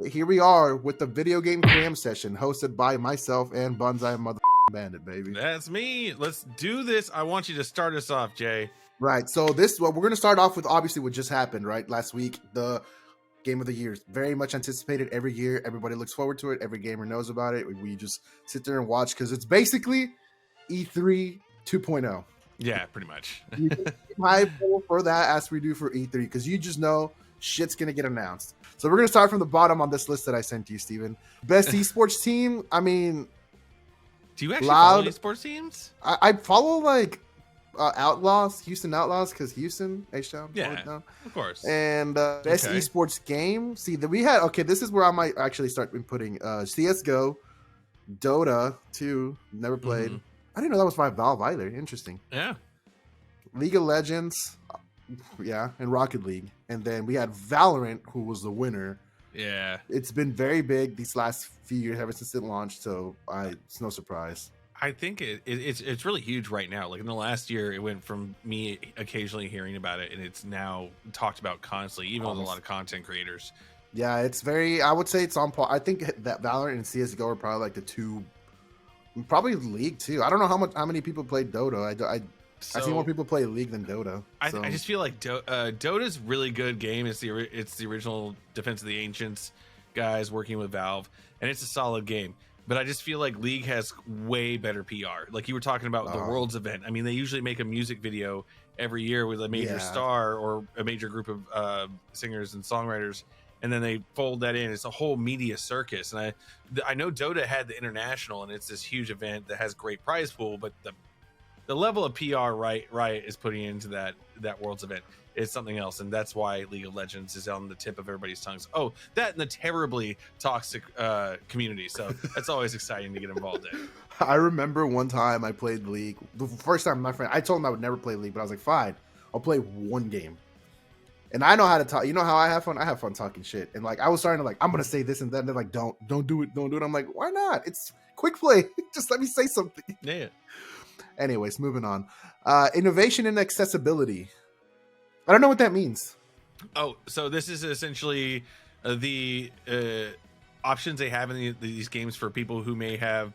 here we are with the video game cram session hosted by myself and Bonsai Mother Bandit, baby. That's me. Let's do this. I want you to start us off, Jay. Right. So we're going to start off with obviously what just happened, right? Last week, the game of the year, very much anticipated every year. Everybody looks forward to it. Every gamer knows about it. We just sit there and watch because it's basically E3 2.0. Yeah, pretty much. You can hype for that as we do for E3 because you just know shit's going to get announced. So we're going to start from the bottom on this list that I sent you, Steven. Best esports team. I mean, do you actually follow esports teams? I follow like Outlaws, Houston Outlaws, because Houston, H-Town. Yeah, of course. And best esports game. See, that we had, this is where I might actually start putting CSGO, Dota 2, never played. Mm-hmm. I didn't know that was by Valve either. Interesting. Yeah. League of Legends, and Rocket League. And then we had Valorant, who was the winner. Yeah. It's been very big these last few years ever since it launched, so it's no surprise. I think it's really huge right now. Like in the last year, it went from me occasionally hearing about it, and it's now talked about constantly, even with a lot of content creators. Yeah, it's very. I would say it's on par. I think that Valorant and CS:GO are probably like the two. Probably League too. I don't know how many people play Dota. I see more people play League than Dota. So. I just feel like Dota's really good game. It's the original Defense of the Ancients guys working with Valve, and it's a solid game. But I just feel like League has way better PR. Like you were talking about the Worlds event. I mean, they usually make a music video every year with a major star or a major group of singers and songwriters, and then they fold that in. It's a whole media circus. And I know Dota had the international, and it's this huge event that has great prize pool, but the level of PR Riot is putting into that Worlds event is something else, and that's why League of Legends is on the tip of everybody's tongues. Oh, that and the terribly toxic community. So that's always exciting to get involved in. I remember one time I played League. The first time my friend, I told him I would never play League, but I was like, fine, I'll play one game. And I know how to talk. You know how I have fun? I have fun talking shit. And like I was starting to like, I'm gonna say this and that. And they're like, don't do it. I'm like, why not? It's quick play. Just let me say something. Yeah. Anyways, moving on. Innovation and accessibility. I don't know what that means. Oh, so this is essentially the options they have in these games for people who may have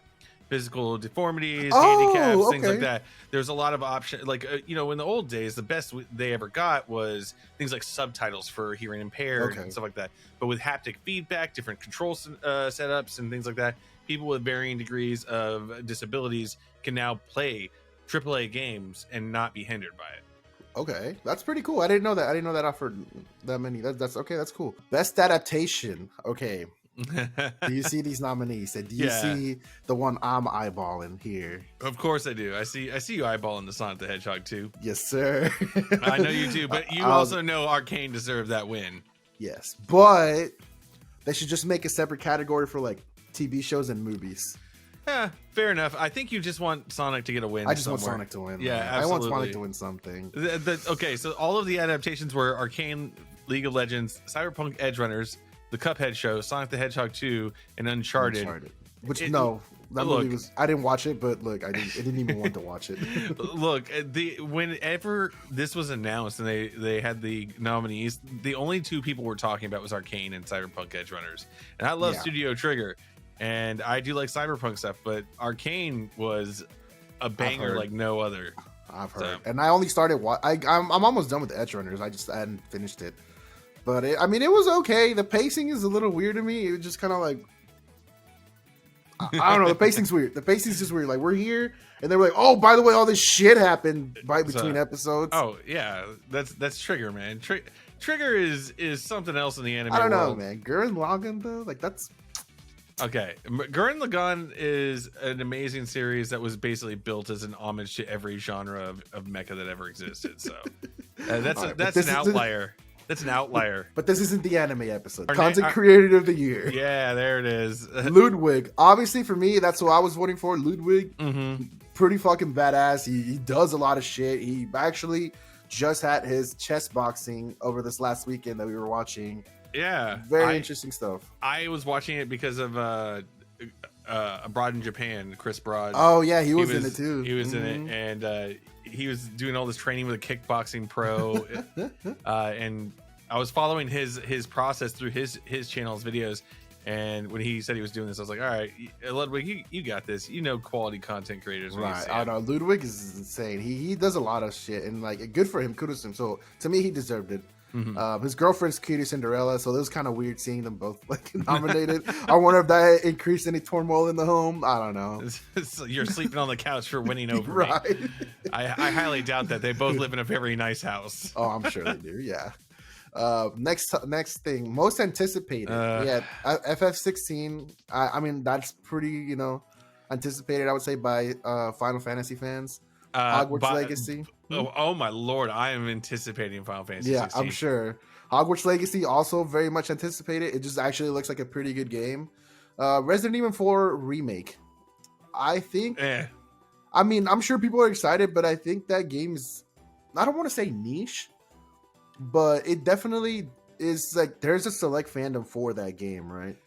physical deformities, handicaps, things like that. There's a lot of options. Like, in the old days, the best they ever got was things like subtitles for hearing impaired and stuff like that. But with haptic feedback, different control setups and things like that, people with varying degrees of disabilities can now play AAA games and not be hindered by it. Okay, that's pretty cool. I didn't know that. I didn't know that offered that many. That's okay. That's cool. Best adaptation. Okay. Do you see these nominees? Do you see the one I'm eyeballing here? Of course I do. I see you eyeballing the Sonic the Hedgehog 2. Yes, sir. I know you do, but you also know Arcane deserved that win. Yes, but they should just make a separate category for like TV shows and movies. Yeah, fair enough. I think you just want Sonic to get a win. I just want Sonic to win. Yeah, absolutely. I want Sonic to win something. Okay, so all of the adaptations were Arcane, League of Legends, Cyberpunk Edge Runners, The Cuphead Show, Sonic the Hedgehog 2, and Uncharted. Which that movie was. I didn't watch it, but look, I didn't even want to watch it. Look, whenever this was announced and they had the nominees, the only two people were talking about was Arcane and Cyberpunk Edge Runners, and I love Studio Trigger. And I do like Cyberpunk stuff, but Arcane was a banger like no other. I've heard. And I only started. I'm almost done with the Edge Runners. I hadn't finished it. But it was okay. The pacing is a little weird to me. It was just kind of like, I don't know. The pacing's weird. The pacing's just weird. Like we're here, and they're like, oh, by the way, all this shit happened right between episodes. Oh yeah, that's Trigger, man. Trigger is something else in the anime world. I don't know, man. Gurren Lagann though, like that's. Okay, Gurren Lagann is an amazing series that was basically built as an homage to every genre of mecha that ever existed. So that's an outlier. That's an outlier. But this isn't the anime episode. Content Creator of the Year. Yeah, there it is. Ludwig. Obviously, for me, that's who I was voting for. Ludwig. Mm-hmm. Pretty fucking badass. He does a lot of shit. He actually just had his chess boxing over this last weekend that we were watching. Yeah, very interesting stuff. I was watching it because of Abroad in Japan, Chris Broad. Oh yeah, he was in it too. He was in it, and he was doing all this training with a kickboxing pro, and I was following his process through his channel's videos, and when he said he was doing this, I was like, all right, Ludwig, you got this. You know, quality content creators. Right. I know Ludwig is insane. He does a lot of shit, and like good for him. Kudos to him. So to me, he deserved it. His girlfriend's Cutie Cinderella, so it was kind of weird seeing them both like nominated. I wonder if that increased any turmoil in the home. I don't know. So you're sleeping on the couch for winning over right. me. I highly doubt that. They both live in a very nice house. Oh, I'm sure they do. Yeah. Next thing, most anticipated. Yeah, FF16. I mean, that's pretty, anticipated. I would say by Final Fantasy fans. Hogwarts Legacy. Oh my lord, I am anticipating Final Fantasy. Yeah, 16. I'm sure. Hogwarts Legacy also very much anticipated. It just actually looks like a pretty good game. Resident Evil 4 remake. I think. I mean, I'm sure people are excited, but I think that game is. I don't want to say niche, but it definitely is like there's a select fandom for that game, right?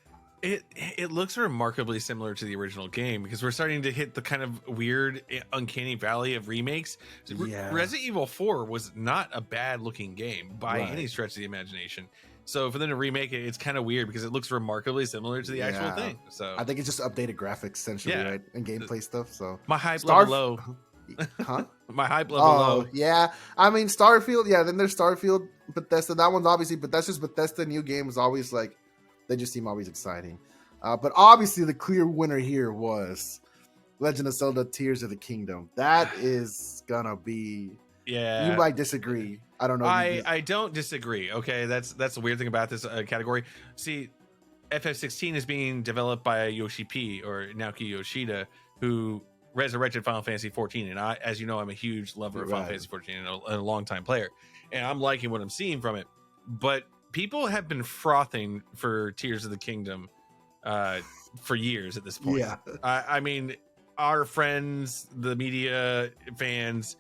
It looks remarkably similar to the original game because we're starting to hit the kind of weird, uncanny valley of remakes. Yeah. Resident Evil 4 was not a bad looking game by any stretch of the imagination. So for them to remake it, it's kind of weird because it looks remarkably similar to the actual thing. So I think it's just updated graphics essentially, right? And gameplay stuff. So my hype level low. Huh? My hype level low. Yeah. I mean, Starfield. Yeah. Then there's Starfield, Bethesda. That one's obviously, but that's just Bethesda. New game is always like, they just seem always exciting. But obviously, the clear winner here was Legend of Zelda: Tears of the Kingdom. That is gonna be. Yeah. You might disagree. I don't know. I don't disagree. Okay, that's the weird thing about this category. See, FF16 is being developed by Yoshi P or Naoki Yoshida, who resurrected Final Fantasy 14, and I, as you know, I'm a huge lover of Final Fantasy 14 and a long-time player, and I'm liking what I'm seeing from it. But people have been frothing for Tears of the Kingdom for years at this point. Yeah. I mean, our friends, the media fans,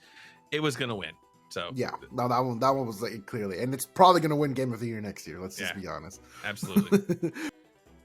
it was gonna win. So yeah, no, that one was like clearly, and it's probably gonna win Game of the Year next year. Let's just be honest. Absolutely.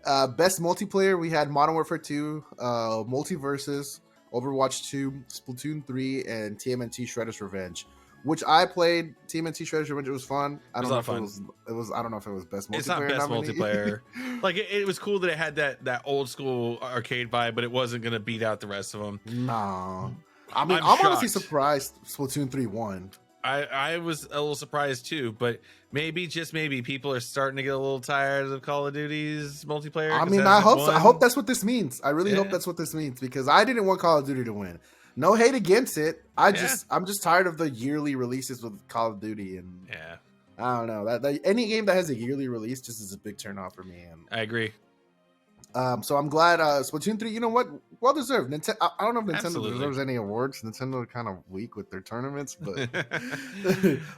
Best multiplayer, we had Modern Warfare 2, Multiverses, Overwatch 2, Splatoon 3, and TMNT Shredder's Revenge. Which I played TMNT Shredder's Revenge. It was fun. I don't know if it was. I don't know if it was best multiplayer. It's not best multiplayer. Like it was cool that it had that old school arcade vibe, but it wasn't gonna beat out the rest of them. No, I mean I'm honestly surprised Splatoon 3 won. I was a little surprised too, but maybe just maybe people are starting to get a little tired of Call of Duty's multiplayer. I mean, I hope so. I hope that's what this means. I really hope that's what this means because I didn't want Call of Duty to win. No hate against it. I'm just tired of the yearly releases with Call of Duty, and I don't know that any game that has a yearly release just is a big turnoff for me. And I agree. So I'm glad Splatoon 3. You know what? Well deserved. I don't know if Nintendo deserves any awards. Nintendo kind of weak with their tournaments, but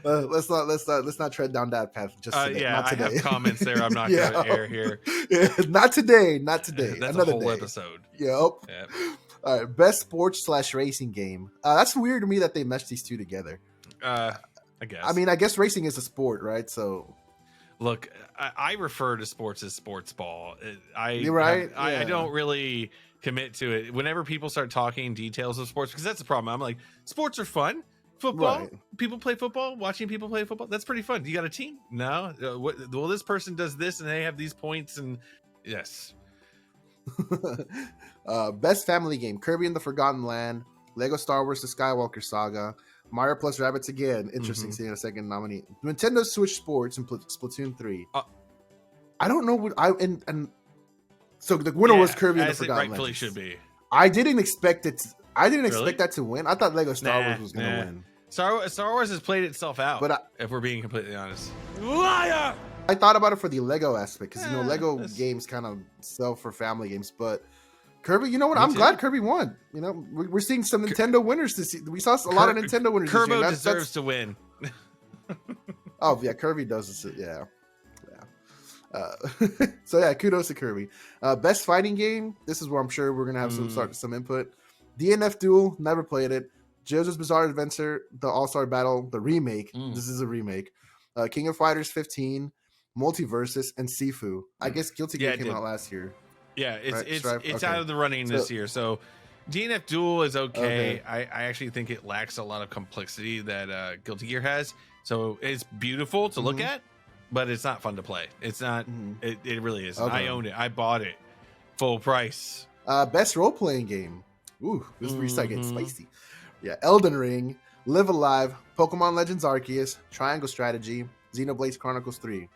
let's not tread down that path. Just today. Not today. I have comments there. I'm not going to air here. Not today. Not today. That's another a whole day. Episode. Yep. All right, best sports / racing game. That's weird to me that they meshed these two together. I guess. I mean, I guess racing is a sport, right? So, look, I refer to sports as sports ball. You're right. I don't really commit to it. Whenever people start talking details of sports, because that's the problem. I'm like, sports are fun. Football, people play football. Watching people play football, that's pretty fun. You got a team? No. Well, this person does this, and they have these points, and yes. Best family game: Kirby and the Forgotten Land, Lego Star Wars: The Skywalker Saga, Mario plus Rabbids again. Interesting seeing a second nominee. Nintendo Switch Sports and Splatoon 3. I don't know what and so the winner was Kirby and the Forgotten Land. Rightfully should be. I didn't expect it. I didn't expect that to win. I thought Lego Star Wars was going to win. Star Wars has played itself out. But if we're being completely honest, liar. I thought about it for the Lego aspect because Lego games kind of sell for family games, but Kirby, you know what? I'm glad Kirby won. You know, we're seeing some Nintendo winners this season. We saw a lot of Nintendo winners. Kirby deserves to win. Oh yeah, Kirby does this. Yeah. So yeah, kudos to Kirby. Best fighting game. This is where I'm sure we're gonna have some input. DNF Duel. Never played it. JoJo's Bizarre Adventure: The All-Star Battle, the remake. This is a remake. King of Fighters 15, Multiverses, and Sifu. I guess Guilty Gear came out last year. Yeah, it's out of the running this year. So DNF Duel is okay. I actually think it lacks a lot of complexity that Guilty Gear has. So it's beautiful to look at, but it's not fun to play. It's not. It really isn't. Okay. I owned it. I bought it full price. Best role playing game. Ooh, this is where you start getting spicy. Yeah, Elden Ring, Live Alive, Pokemon Legends Arceus, Triangle Strategy, Xenoblade Chronicles 3.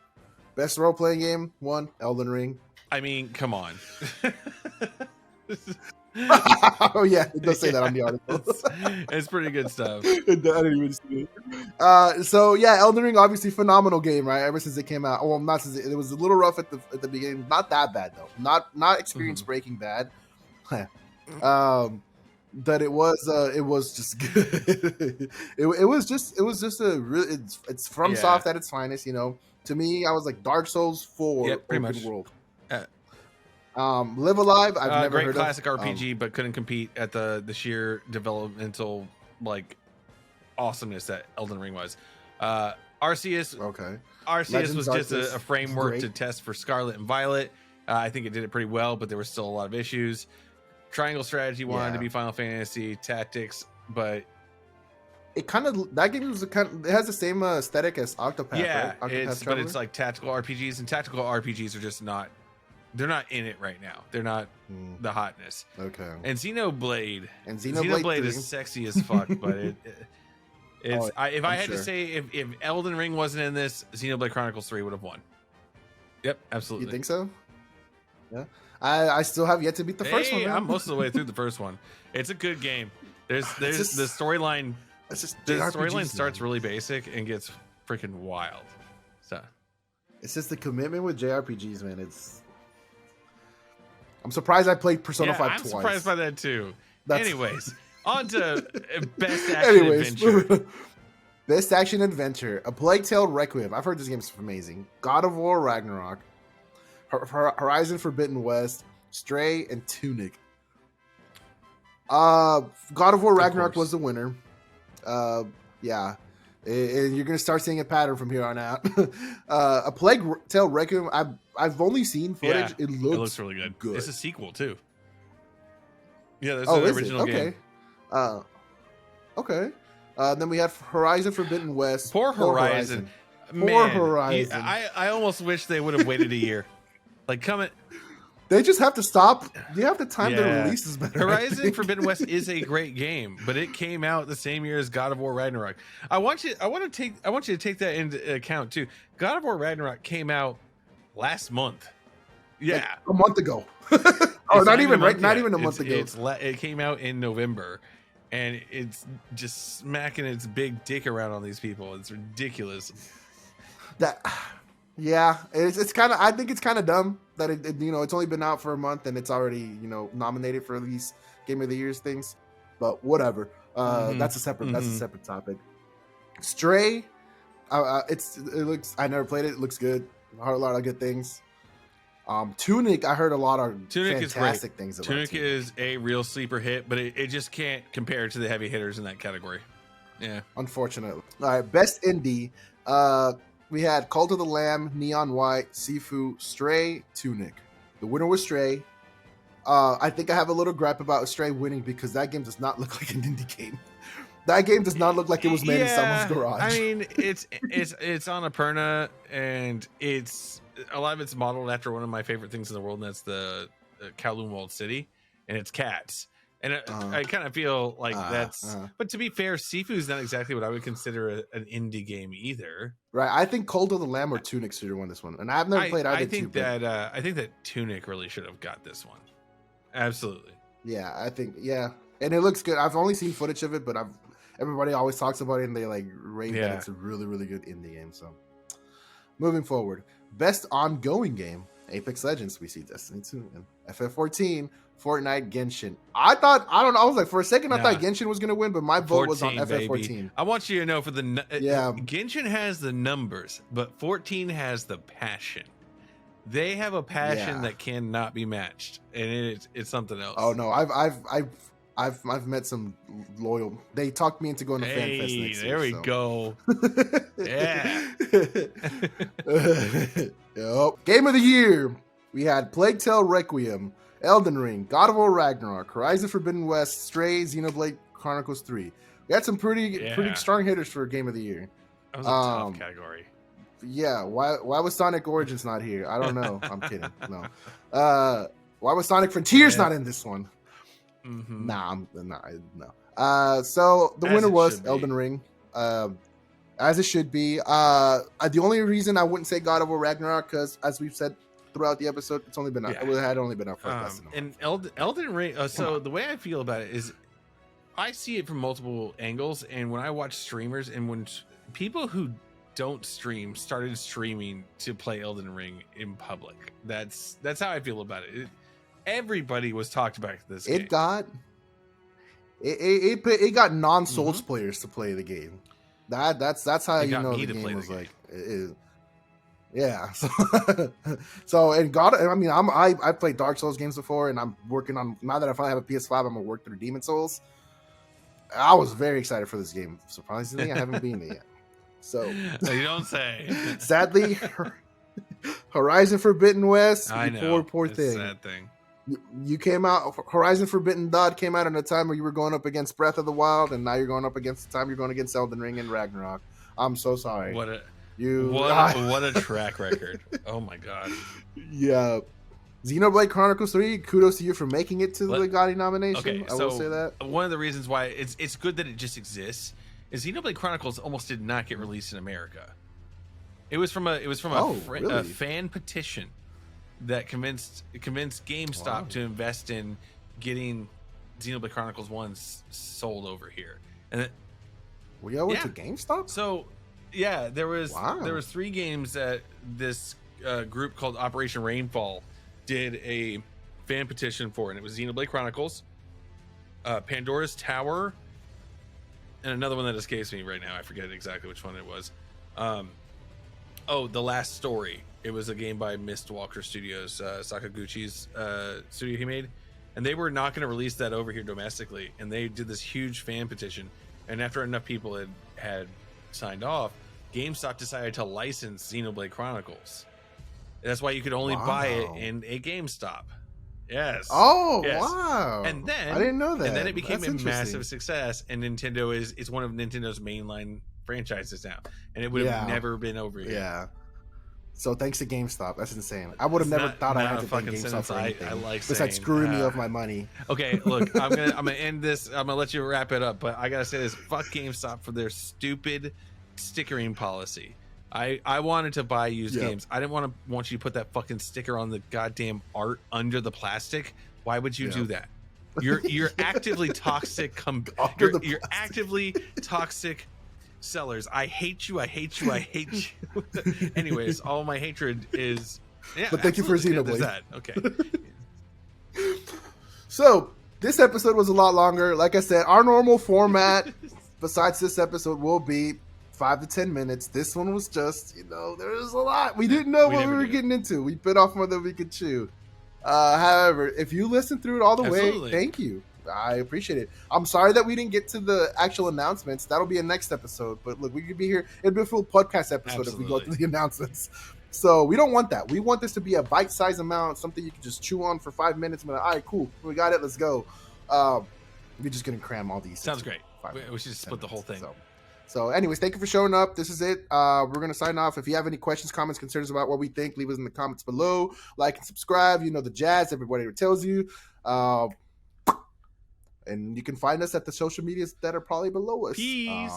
Best role playing game, 1, Elden Ring. I mean, come on. Oh yeah, it does say that on the article. It's pretty good stuff. I didn't even see it. So yeah, Elden Ring, obviously phenomenal game, right? Ever since it came out. Well, not since it was a little rough at the beginning. Not that bad though. Not experience breaking bad. That it was just good. it was just a really it's from soft at its finest. You know, to me, I was like Dark Souls 4 pretty open much. world. Live Alive, I've never great heard classic of. RPG, but couldn't compete at the sheer developmental like awesomeness that Elden Ring was. Arceus, Okay. Arceus Legends was just Arceus, a framework great. to test for Scarlet and Violet. I think it did it pretty well, but there was still a lot of issues. Triangle Strategy wanted to be Final Fantasy Tactics, but it kind of that game was it has the same aesthetic as Octopath. Right? Octopath but it's like tactical RPGs, and tactical RPGs are just not. They're not in it right now. They're not the hotness. Okay. And Xenoblade Xenoblade 3. is sexy as fuck, but it's if I had to say if Elden Ring wasn't in this, Xenoblade Chronicles 3 would have won. Yep, absolutely. You think so? Yeah. I still have yet to beat the first one. Man. I'm most of the way through the first one. It's a good game. There's the storyline. It's just the storyline starts really basic and gets freaking wild. So it's just the commitment with JRPGs, man. I'm surprised I played Persona 5 twice. I'm surprised by that too. Anyways, on to best action adventure. Best action adventure. A Plague Tale Requiem. I've heard this game's amazing. God of War Ragnarok. Horizon Forbidden West. Stray and Tunic. God of War Ragnarok was the winner. Yeah. And you're gonna start seeing a pattern from here on out. A Plague Tale Requiem. I've only seen footage. Yeah, it looks really good. It's a sequel too. Yeah, that's the an original game. Okay. Then we have Horizon Forbidden West. Poor Horizon. Poor Horizon. I almost wish they would have waited a year. Like coming. They just have to stop. You have to time the releases better. Horizon Forbidden West is a great game, but it came out the same year as God of War Ragnarok. I want you to take that into account too. God of War Ragnarok came out last month. Yeah, like a month ago. Not even a month ago. It came out in November, and it's just smacking its big dick around on these people. It's ridiculous. It's kind of. I think it's kind of dumb that it's only been out for a month and it's already nominated for these Game of the Year's things. But whatever. That's a separate topic. Stray. It looks. I never played it. It looks good. I heard a lot of good things. Tunic. I heard a lot of fantastic things about. Tunic is a real sleeper hit, but it just can't compare to the heavy hitters in that category. Yeah, unfortunately. All right, best indie. We had Cult of the Lamb, Neon White, Sifu, Stray, Tunic. The winner was Stray. I think I have a little gripe about Stray winning because that game does not look like an indie game. That game does not look like it was made in someone's garage. I mean, it's on Aperna, and it's a lot of it's modeled after one of my favorite things in the world, and that's the Kowloon Walled City, and it's cats. And I kind of feel like that's. But to be fair, Sifu is not exactly what I would consider an indie game either. Right. I think Cult of the Lamb or Tunic should have won this one, and I've never played either. I think that Tunic really should have got this one. Absolutely. Yeah, I think and it looks good. I've only seen footage of it, but everybody always talks about it, and they like rave that it's a really, really good indie game. So, moving forward, best ongoing game: Apex Legends. We see Destiny 2 and FF14. Fortnite, Genshin. I was like, for a second, I thought Genshin was going to win, but my vote was on FF14. Baby. I want you to know Genshin has the numbers, but 14 has the passion. They have a passion that cannot be matched, and it's something else. Oh no, I've met some loyal. They talked me into going to FanFest next year. There we go. Yeah. Yep. Game of the year. We had Plague Tale Requiem, Elden Ring, God of War Ragnarok, Horizon Forbidden West, Stray, Xenoblade Chronicles 3. We had some pretty strong hitters for Game of the Year. That was a tough category. Yeah, why was Sonic Origins not here? I don't know. I'm kidding. No. Why was Sonic Frontiers not in this one? Mm-hmm. Nah, no. So the As winner it was should be. Elden Ring. As it should be. The only reason I wouldn't say God of War Ragnarok, because as we've said throughout the episode, it had only been out for less than a month. And Elden Ring. So the way I feel about it is, I see it from multiple angles, and when I watch streamers, and when people who don't stream started streaming to play Elden Ring in public, that's how I feel about it. Everybody was talked about this game. It got non-Souls players to play the game. That's how It you got know me the to game play was the like. Yeah. So and God, I mean, I played Dark Souls games before, and I'm working on, now that I finally have a PS5, I'm gonna work through Demon Souls. I was very excited for this game. Surprisingly, I haven't beaten it yet. So you don't say. Sadly, Horizon Forbidden West. I know. Poor it's thing. a sad thing. You came out. Horizon Forbidden Dawn came out in a time where you were going up against Breath of the Wild, and now you're going up against the time you're going against Elden Ring and Ragnarok. I'm so sorry. What a track record. Oh my god. Yeah. Xenoblade Chronicles 3, kudos to you for making it to the GOTY nomination. Okay, I will say that. One of the reasons why it's good that it just exists is Xenoblade Chronicles almost did not get released in America. It was from a really? fan petition that convinced GameStop to invest in getting Xenoblade Chronicles 1 sold over here. And We went to GameStop? So yeah, there was 3 games that this group called Operation Rainfall did a fan petition for, and it was Xenoblade Chronicles, Pandora's Tower, and another one that escapes me right now. I forget exactly which one it was. The Last Story. It was a game by Mistwalker Studios, Sakaguchi's studio he made, and they were not going to release that over here domestically, and they did this huge fan petition, and after enough people had signed off, GameStop decided to license Xenoblade Chronicles. That's why you could only buy it in a GameStop. Yes. Oh, yes. Wow. And then I didn't know that. And then it became a massive success, and Nintendo is one of Nintendo's mainline franchises now, and it would have never been over here. Yeah. So thanks to GameStop. That's insane. I would have never thought I had to thank GameStop for anything. I like besides screwing me of my money. Okay, look, I'm gonna end this. I'm gonna let you wrap it up, but I gotta say this: fuck GameStop for their stupid stickering policy. I wanted to buy used games. I didn't want you to put that fucking sticker on the goddamn art under the plastic. Why would you do that? You're actively toxic. You're actively toxic sellers. I hate you. I hate you. I hate you. Anyways, all my hatred is. Yeah, but thank you for Xenoblade. Okay. So this episode was a lot longer. Like I said, our normal format, besides this episode, will be 5 to 10 minutes. This one was just, there was a lot. We didn't know what we were getting into. We bit off more than we could chew. However, if you listened through it all the way, thank you. I appreciate it. I'm sorry that we didn't get to the actual announcements. That'll be a next episode. But look, we could be here. It'd be a full podcast episode if we go through the announcements. So we don't want that. We want this to be a bite-sized amount, something you can just chew on for 5 minutes. And be like, all right, cool. We got it. Let's go. We're just going to cram all these. Sounds great. We should split the whole thing. So anyways, thank you for showing up. This is it. We're going to sign off. If you have any questions, comments, concerns about what we think, leave us in the comments below. Like and subscribe. You know the jazz. Everybody tells you. And you can find us at the social medias that are probably below us. Peace.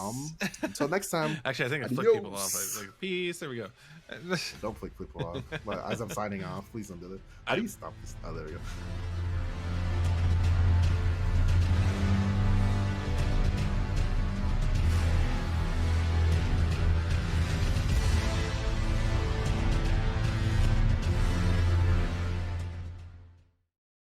Until next time. Actually, I think I flicked people off. Like, peace. There we go. Don't flick people off. But as I'm signing off, please don't do that. How do you stop this? Oh, there we go.